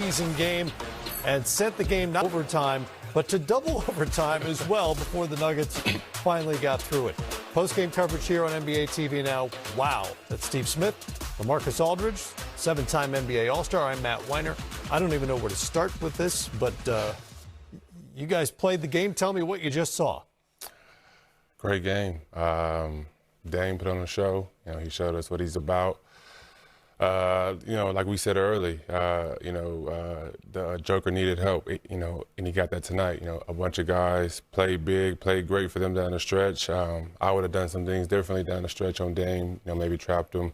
postseason game and sent the game not overtime, but to double overtime as well before the Nuggets finally got through it. Post-game coverage here on NBA TV now. Wow. That's Steve Smith, LaMarcus Aldridge, 7-time NBA All-Star. I'm Matt Weiner. I don't even know where to start with this, but you guys played the game. Tell me what you just saw. Great game. Dame put on a show. He showed us what he's about. Like we said early, the Joker needed help, and he got that tonight. A bunch of guys played big, played great for them down the stretch. I would have done some things differently down the stretch on Dame, maybe trapped him,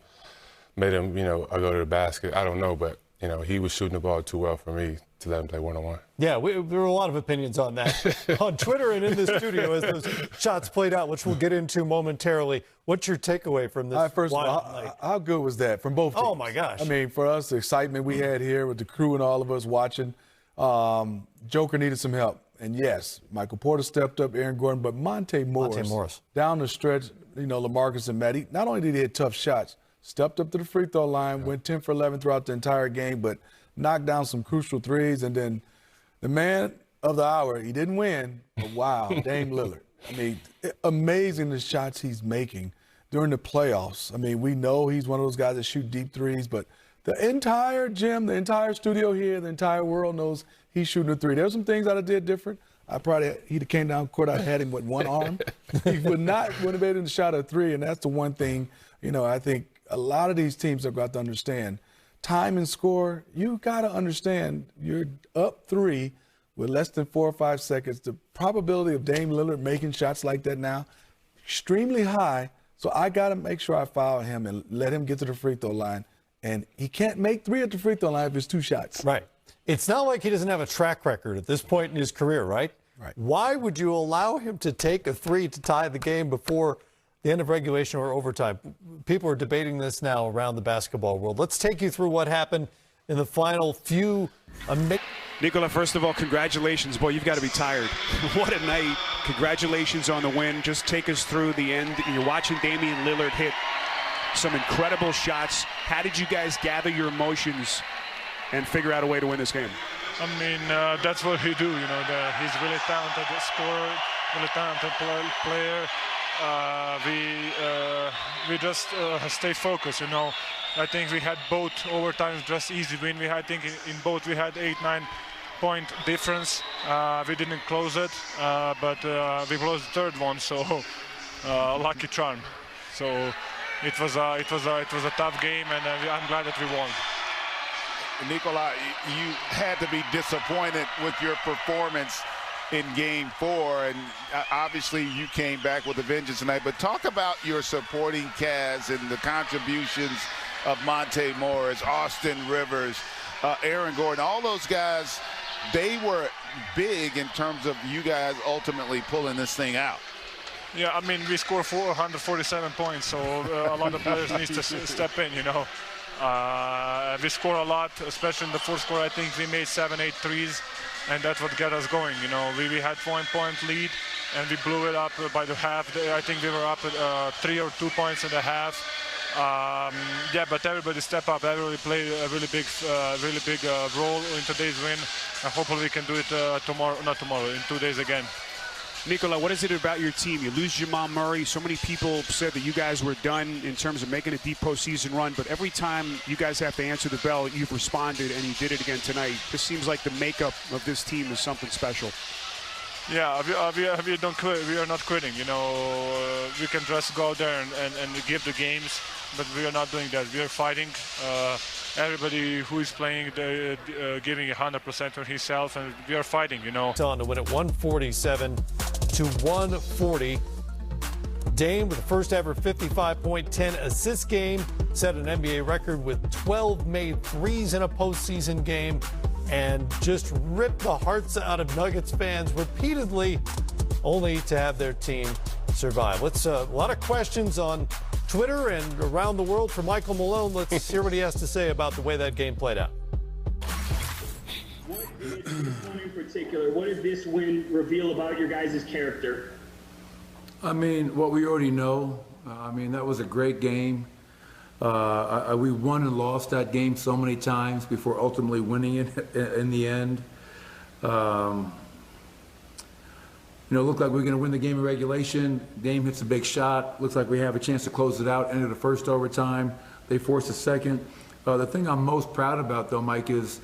made him, go to the basket. I don't know, but, he was shooting the ball too well for me to let him play one-on-one. Yeah, there were a lot of opinions on that on Twitter and in the studio as those shots played out, which we'll get into momentarily. What's your takeaway from this? First of all, how good was that from both teams? Oh, my gosh. I mean, for us, the excitement we had here with the crew and all of us watching, Joker needed some help. And, yes, Michael Porter stepped up, Aaron Gordon, but Monte Morris. Down the stretch, LaMarcus and Matty, not only did he hit tough shots, stepped up to the free throw line, went 10 for 11 throughout the entire game, but knocked down some crucial threes. And then the man of the hour, he didn't win, but wow, Dame Lillard. I mean, amazing the shots he's making during the playoffs. I mean, we know he's one of those guys that shoot deep threes, but the entire gym, the entire studio here, the entire world knows he's shooting a three. There's some things that I did different. He'd have came down court, I had him with one arm. He wouldn't have been able to shot a three, and that's the one thing, I think a lot of these teams have got to understand. Time and score, you got to understand you're up 3 with less than 4 or 5 seconds. The probability of Dame Lillard making shots like that now, extremely high. So I got to make sure I foul him and let him get to the free throw line. And he can't make 3 at the free throw line if it's 2 shots. Right. It's not like he doesn't have a track record at this point in his career, right? Right. Why would you allow him to take a 3 to tie the game before the end of regulation or overtime? People are debating this now around the basketball world. Let's take you through what happened in the final few. Nikola, first of all, congratulations. Boy, you've got to be tired. What a night. Congratulations on the win. Just take us through the end. You're watching Damian Lillard hit some incredible shots. How did you guys gather your emotions and figure out a way to win this game? I mean, that's what he do. He's really talented scorer, really talented player. We just stay focused, I think we had both overtimes, just easy win. I think in both we had 8-9 point difference. We didn't close it, but we closed the third one, so lucky charm. So it was a tough game, and I'm glad that we won. Nikola, you had to be disappointed with your performance in Game 4, and obviously you came back with a vengeance tonight. But talk about your supporting cast and the contributions of Monte Morris, Austin Rivers, Aaron Gordon. All those guys, they were big in terms of you guys ultimately pulling this thing out. Yeah, I mean, we scored 447 points, so a lot of players need to step in, We score a lot, especially in the fourth quarter. I think we made 7-8 threes, and that's what got us going. We had 1-point lead, and we blew it up by the half. I think we were up at 3 or 2 points in the half. But everybody stepped up. Everybody played a really big role in today's win. Hopefully we can do it in 2 days again. Nikola, what is it about your team? You lose Jamal Murray. So many people said that you guys were done in terms of making a deep postseason run, but every time you guys have to answer the bell, you've responded, and you did it again tonight. This seems like the makeup of this team is something special. Yeah, we don't quit. We are not quitting. We can just go out there and give the games, but we are not doing that. We are fighting. Everybody who is playing, they're giving 100% on himself, and we are fighting. On to win at 147 to 140. Dame with the first ever 55-point, 10-assist game, set an NBA record with 12 made threes in a postseason game, and just ripped the hearts out of Nuggets fans repeatedly, only to have their team survive. Let's a lot of questions on Twitter and around the world for Michael Malone. Let's hear what he has to say about the way that game played out. What did this one in particular, what did this win reveal about your guys' character? I mean, what we already know. That was a great game. We won and lost that game so many times before ultimately winning it in the end. Looked like we were going to win the game in regulation. Dame hits a big shot. Looks like we have a chance to close it out. Ended the first overtime. They forced a second. The thing I'm most proud about, though, Mike, is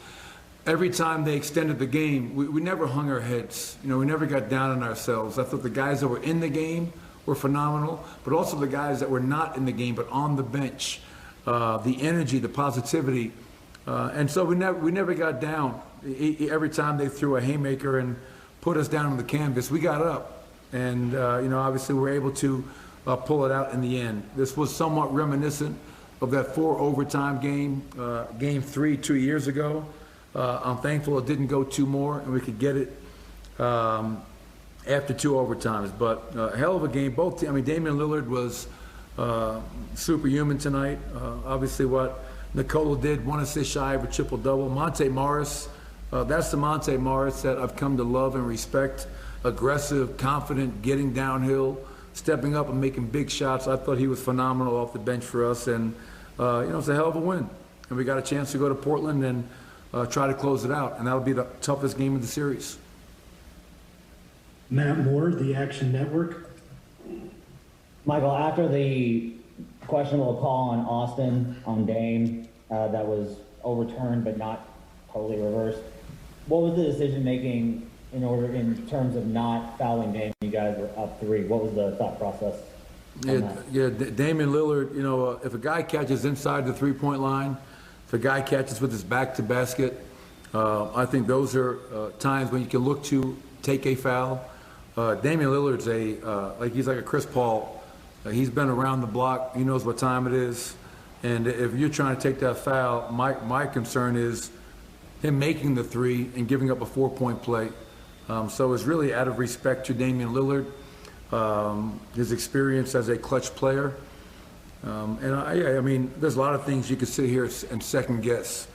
every time they extended the game, we never hung our heads. We never got down on ourselves. I thought the guys that were in the game were phenomenal, but also the guys that were not in the game but on the bench, the energy, the positivity, and so we never got down. Every time they threw a haymaker and put us down on the canvas, we got up, and obviously we were able to pull it out in the end. This was somewhat reminiscent of that 4 overtime game, game 3 2 years ago. I'm thankful it didn't go 2 more and we could get it after 2 overtimes. But hell of a game. Damian Lillard was superhuman tonight. Obviously what Nikola did, 1 assist shy of a triple-double. Monte Morris, that's the Monte Morris that I've come to love and respect. Aggressive, confident, getting downhill, stepping up and making big shots. I thought he was phenomenal off the bench for us, and it's a hell of a win. And we got a chance to go to Portland and try to close it out, and that'll be the toughest game of the series. Matt Moore, The Action Network. Michael, after the questionable call on Austin on Dame that was overturned but not totally reversed, what was the decision making in terms of not fouling Dame? You guys were up 3. What was the thought process? Damian Lillard, if a guy catches inside the 3-point line, if a guy catches with his back to basket, I think those are times when you can look to take a foul. Damian Lillard's he's like a Chris Paul. He's been around the block. He knows what time it is. And if you're trying to take that foul, my concern is him making the 3 and giving up a 4-point play. So it's really out of respect to Damian Lillard, his experience as a clutch player. There's a lot of things you could sit here and second guess.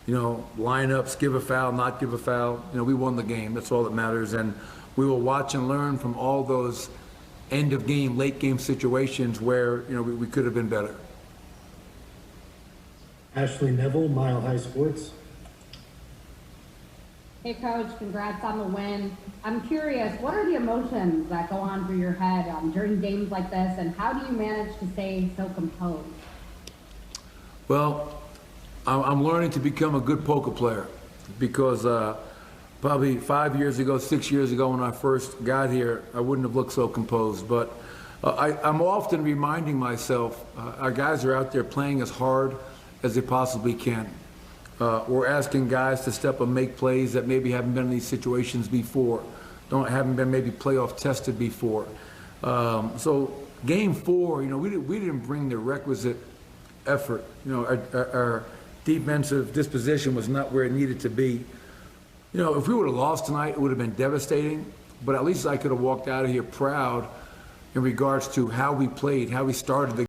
Lineups, give a foul, not give a foul. We won the game. That's all that matters. And we will watch and learn from all those end of game, late game situations where, we could have been better. Ashley Neville, Mile High Sports. Hey, Coach, congrats on the win. I'm curious, what are the emotions that go on through your head during games like this, and how do you manage to stay so composed? Well, I'm learning to become a good poker player because probably 5 years ago, 6 years ago when I first got here, I wouldn't have looked so composed. But I'm often reminding myself, our guys are out there playing as hard as they possibly can. We're asking guys to step up and make plays that maybe haven't been in these situations before, haven't been maybe playoff tested before. So game 4, we didn't bring the requisite effort. Our defensive disposition was not where it needed to be. If we would have lost tonight, it would have been devastating. But at least I could have walked out of here proud in regards to how we played, how we started the